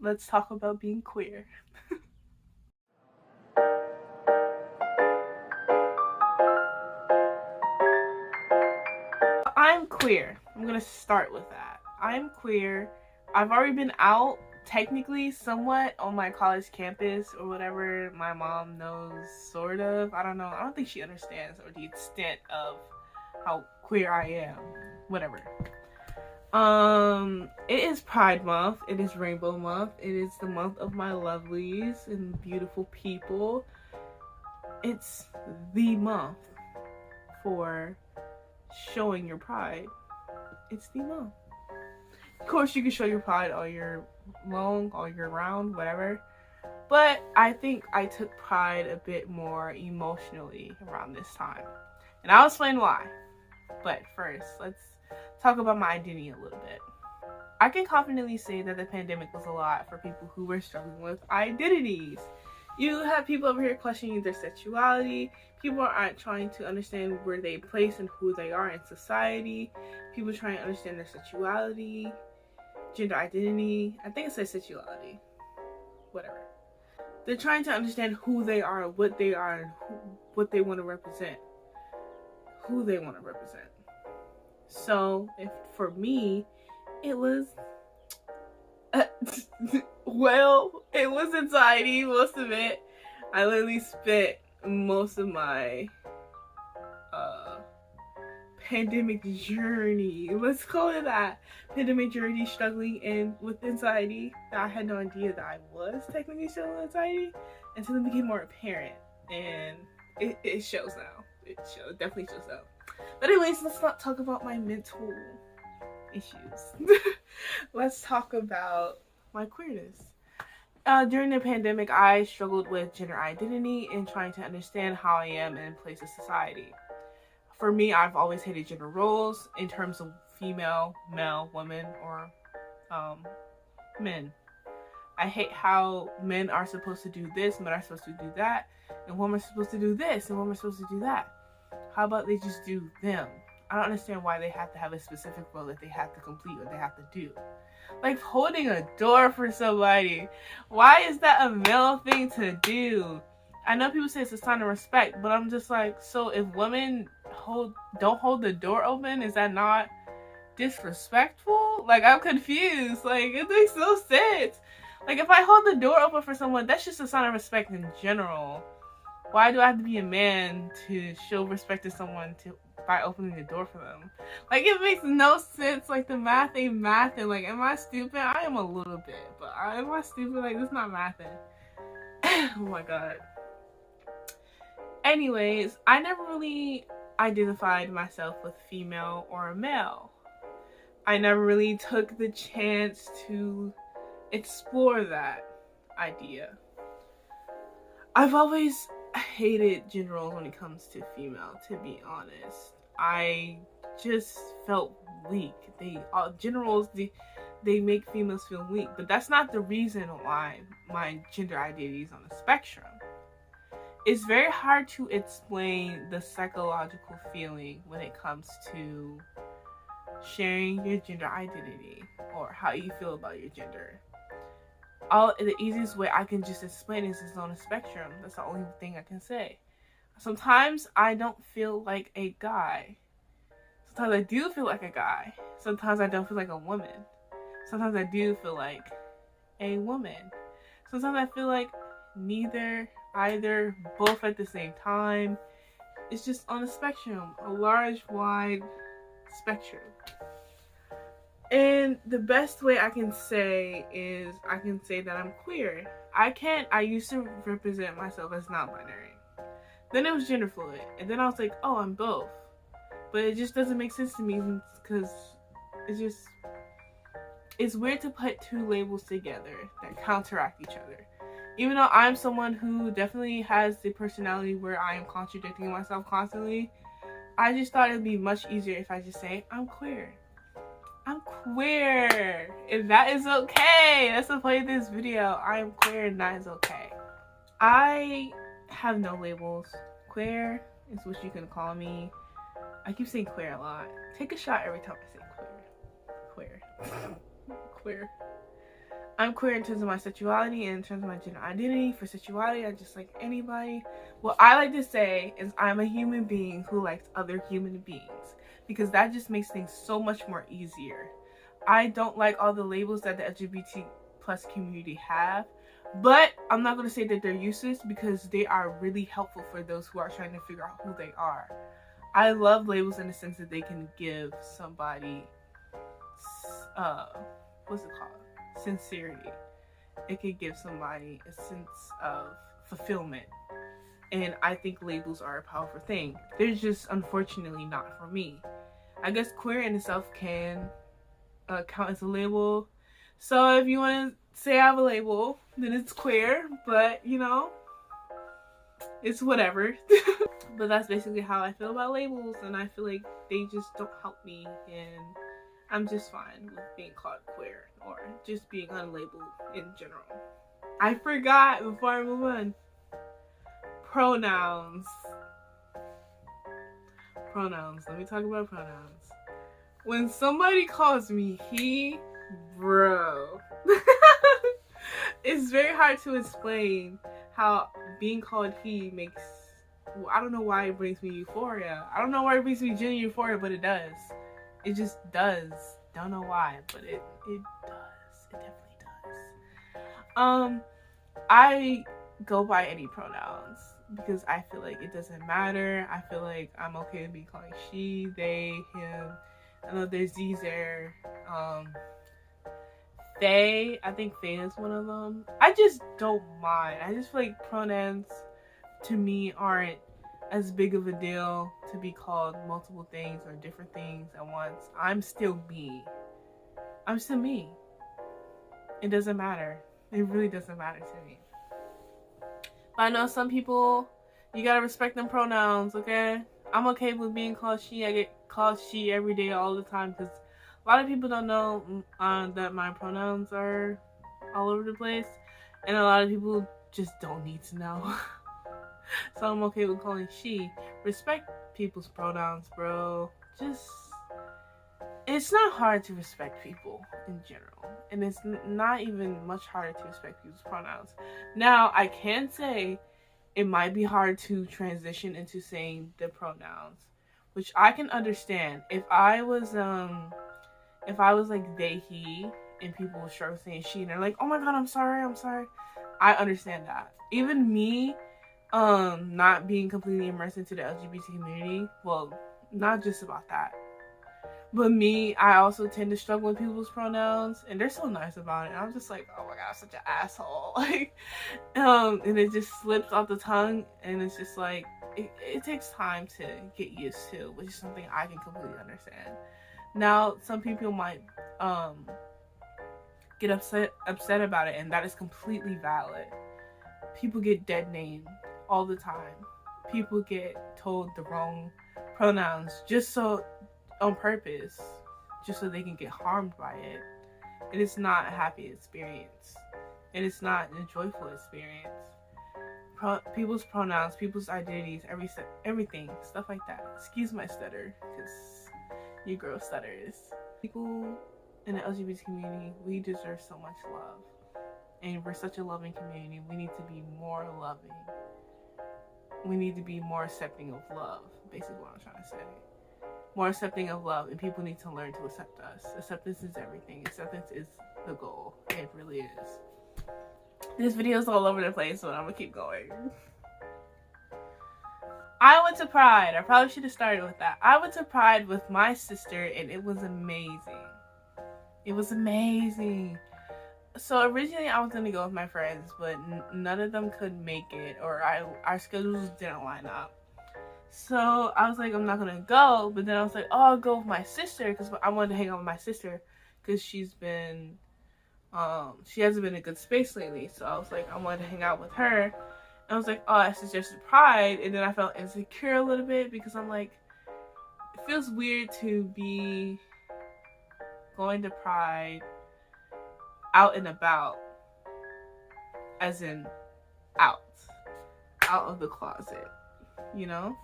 let's talk about being queer. I'm queer. I'm gonna start with that. I'm queer. I've already been out technically somewhat on my college campus or whatever. My mom knows, sort of. I don't know. I don't think she understands or the extent of how queer I am. Whatever. It is Pride Month. It is Rainbow Month. It is the month of my lovelies and beautiful people. It's the month for showing your pride. It's the month. Of course, you can show your pride all year long, all year round, whatever. But I think I took pride a bit more emotionally around this time. And I'll explain why. But first, let's talk about my identity a little bit. I can confidently say that the pandemic was a lot for people who were struggling with identities. You have people over here questioning their sexuality. People aren't trying to understand where they place and who they are in society. People trying to understand their sexuality, gender identity. I think it says sexuality. Whatever. They're trying to understand who they are, and what what they want to represent. Who they want to represent. So, for me, it was well, it was anxiety, most of it. I literally spent most of my pandemic journey, let's call it that, pandemic journey, struggling with anxiety. That I had no idea that I was technically struggling with anxiety until it became more apparent, and it shows now. It definitely shows now. But anyways, let's not talk about my mental issues. Let's talk about my queerness. During the pandemic, I struggled with gender identity and trying to understand how I am in place of society. For me, I've always hated gender roles in terms of female, male, woman, or men. I hate how men are supposed to do this, men are supposed to do that, and women are supposed to do this, and women are supposed to do that. How about they just do them? I don't understand why they have to have a specific role that they have to complete or they have to do. Like holding a door for somebody. Why is that a male thing to do? I know people say it's a sign of respect, but I'm just like, so if women don't hold the door open, is that not disrespectful? Like, I'm confused. Like, it makes no sense. Like, if I hold the door open for someone, that's just a sign of respect in general. Why do I have to be a man to show respect to someone by opening the door for them? Like, it makes no sense. Like, the math ain't mathing. Like, am I stupid? I am a little bit, but am I stupid? Like, this is not mathing. Oh my god. Anyways, I never really identified myself with female or male. I never really took the chance to explore that idea. I've always hated gender roles when it comes to female, to be honest. I just felt weak. Gender roles, they make females feel weak, but that's not the reason why my gender identity is on the spectrum. It's very hard to explain the psychological feeling when it comes to sharing your gender identity or how you feel about your gender. The easiest way I can just explain is it's on a spectrum. That's the only thing I can say. Sometimes I don't feel like a guy. Sometimes I do feel like a guy. Sometimes I don't feel like a woman. Sometimes I do feel like a woman. Sometimes I feel like neither, either, both at the same time. It's just on a spectrum, a large, wide spectrum. And the best way I can say is I can say that I'm queer. I used to represent myself as non-binary. Then it was gender fluid. And then I was like, oh, I'm both. But it just doesn't make sense to me because it's weird to put two labels together that counteract each other. Even though I'm someone who definitely has the personality where I am contradicting myself constantly, I just thought it would be much easier if I just say, I'm queer. I'm queer. And that is okay. That's the point of this video. I am queer and that is okay. I have no labels. Queer is what you can call me. I keep saying queer a lot. Take a shot every time I say queer. Queer. Queer. I'm queer in terms of my sexuality and in terms of my gender identity. For sexuality, I'm just like anybody. What I like to say is I'm a human being who likes other human beings, because that just makes things so much more easier. I don't like all the labels that the LGBT plus community have, but I'm not going to say that they're useless, because they are really helpful for those who are trying to figure out who they are. I love labels in the sense that they can give somebody, what's it called? Sincerity. It could give somebody a sense of fulfillment. And I think labels are a powerful thing. They're just unfortunately not for me. I guess queer in itself can count as a label. So if you want to say I have a label, then it's queer, but you know, it's whatever. But that's basically how I feel about labels, and I feel like they just don't help me, and I'm just fine with being called queer or just being unlabeled in general. I forgot before I move on. Pronouns. Pronouns. Let me talk about pronouns. When somebody calls me he, bro, it's very hard to explain how being called he makes, well, I don't know why it brings me euphoria. I don't know why it brings me genuine euphoria, but it does. It just does. Don't know why, but it does. It definitely does. I go by any pronouns because I feel like it doesn't matter. I feel like I'm okay with being called she, they, him. I know there's these there. They, I think Faye is one of them. I just don't mind. I just feel like pronouns to me aren't as big of a deal to be called multiple things or different things at once. I'm still me. I'm still me. It doesn't matter. It really doesn't matter to me. But I know some people, you gotta respect them pronouns, okay? I'm okay with being called she. I get called she every day, all the time, because a lot of people don't know that my pronouns are all over the place, and a lot of people just don't need to know. So I'm okay with calling she. Respect people's pronouns, bro. Just, it's not hard to respect people in general, and it's not even much harder to respect people's pronouns. Now, I can say it might be hard to transition into saying the pronouns, which I can understand. If I was like they, he, and people would start saying she, and they're like, oh my god, I'm sorry, I understand that. Even me, not being completely immersed into the LGBT community, well, not just about that, but me, I also tend to struggle with people's pronouns, and they're so nice about it. I'm just like, oh my god, I'm such an asshole. Like, and it just slips off the tongue, and it's just like, it takes time to get used to, which is something I can completely understand. Now, some people might get upset about it, and that is completely valid. People get dead named all the time. People get told the wrong pronouns just so, on purpose, just so they can get harmed by it. It is not a happy experience. It is not a joyful experience. People's pronouns, people's identities, everything, stuff like that. Excuse my stutter, because you girl stutters. People in the LGBT community, we deserve so much love. And we're such a loving community. We need to be more loving. We need to be more accepting of love, basically what I'm trying to say. More accepting of love, and people need to learn to accept us. Acceptance is everything. Acceptance is the goal. It really is. This video is all over the place, so I'm gonna keep going. I went to Pride. I probably should have started with that. I went to Pride with my sister, and it was amazing. It was amazing. So originally I was gonna go with my friends, but none of them could make it, or our schedules didn't line up. So I was like, I'm not gonna go, but then I was like, oh, I'll go with my sister, because I wanted to hang out with my sister, because she hasn't been in a good space lately. So I was like, I wanted to hang out with her, and I was like, oh, I suggested Pride, and then I felt insecure a little bit, because I'm like, it feels weird to be going to Pride out and about, as in out of the closet, you know?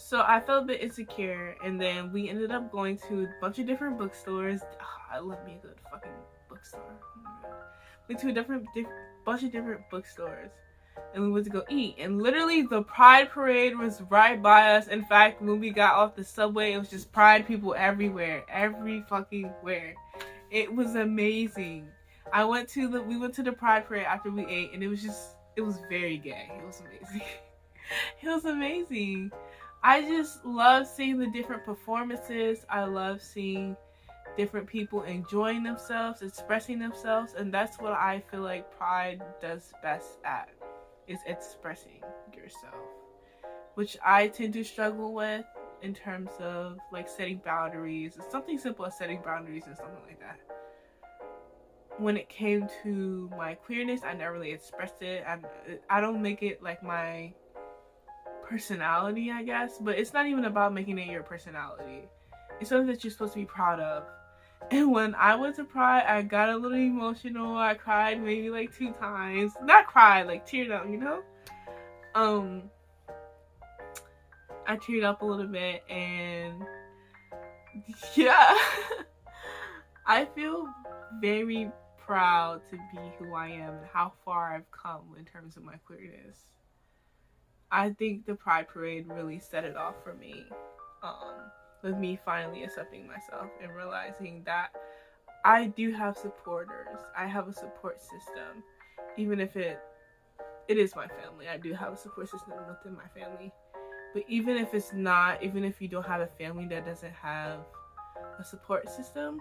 So I felt a bit insecure, and then we ended up going to a bunch of different bookstores. I love me a good fucking bookstore. Went to a bunch of different bookstores, and we went to go eat. And literally, the Pride Parade was right by us. In fact, when we got off the subway, it was just Pride people everywhere, every fucking where. It was amazing. We went to the Pride Parade after we ate, and it was very gay. It was amazing. It was amazing. I just love seeing the different performances. I love seeing different people enjoying themselves, expressing themselves, and that's what I feel like Pride does best at, is expressing yourself, which I tend to struggle with in terms of like setting boundaries. It's something simple as setting boundaries and something like that. When it came to my queerness, I never really expressed it. I don't make it like my personality, I guess, but it's not even about making it your personality. It's something that you're supposed to be proud of. And when I went to Pride, I got a little emotional. I cried maybe like 2 times. Not cried, like teared up, you know? I teared up a little bit, and yeah. I feel very proud to be who I am and how far I've come in terms of my queerness. I think the Pride Parade really set it off for me, with me finally accepting myself and realizing that I do have supporters. I have a support system. Even if it is my family, I do have a support system within my family. But even if it's not, even if you don't have a family that doesn't have a support system,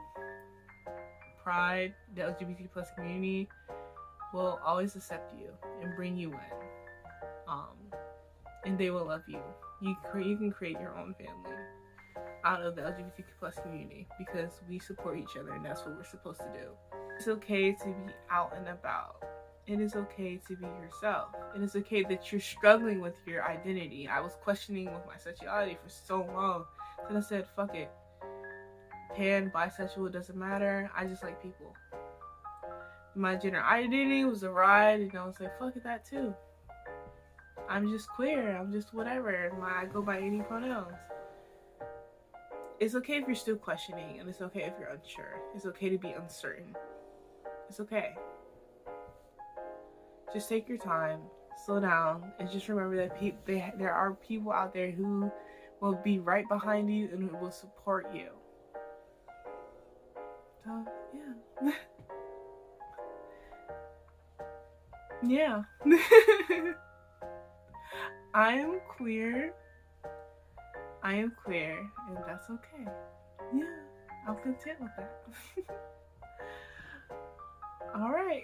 Pride, the LGBT plus community, will always accept you and bring you in. And they will love you. You can create your own family out of the LGBTQ plus community, because we support each other, and that's what we're supposed to do. It's okay to be out and about. It is okay to be yourself. It is okay that you're struggling with your identity. I was questioning with my sexuality for so long. Then I said, fuck it. Pan, bisexual, it doesn't matter. I just like people. My gender identity was a ride, and I was like, fuck it, that too. I'm just queer. I'm just whatever. I go by any pronouns. It's okay if you're still questioning, and it's okay if you're unsure. It's okay to be uncertain. It's okay. Just take your time, slow down, and just remember that there are people out there who will be right behind you and who will support you. So, yeah. Yeah. I am queer, and that's okay. Yeah, I'm content with that. All right.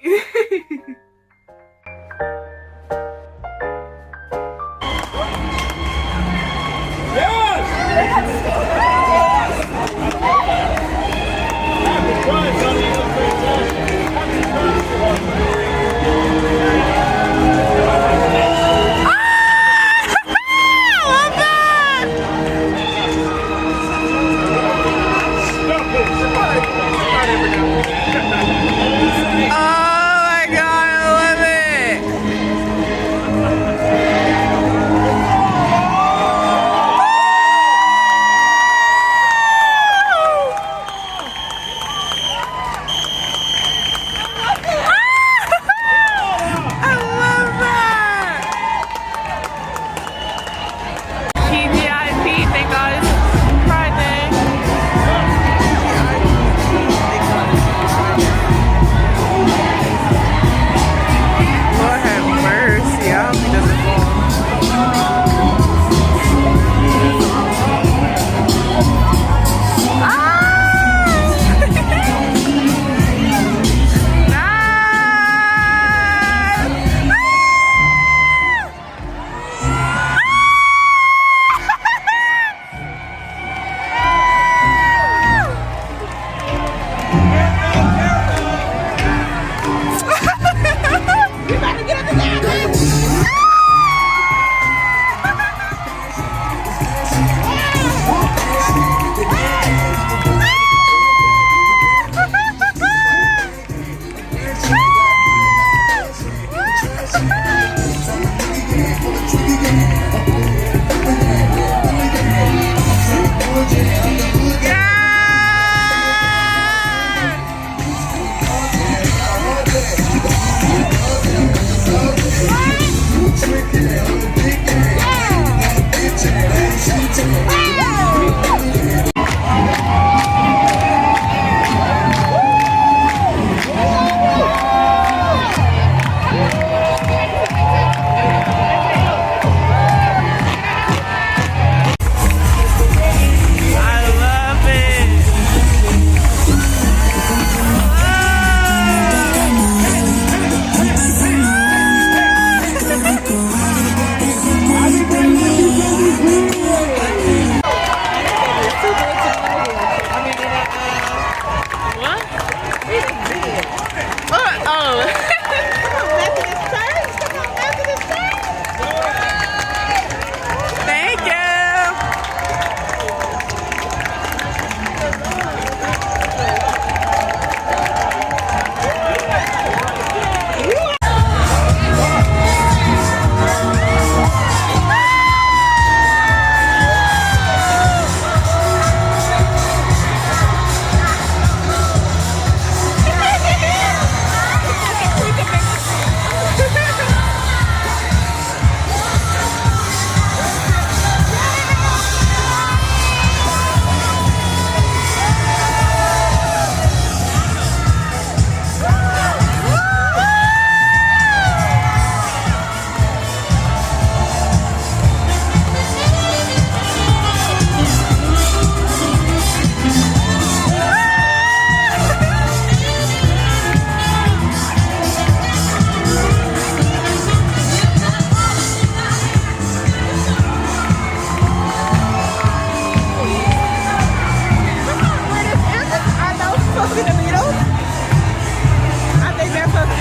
in the middle. I think that's a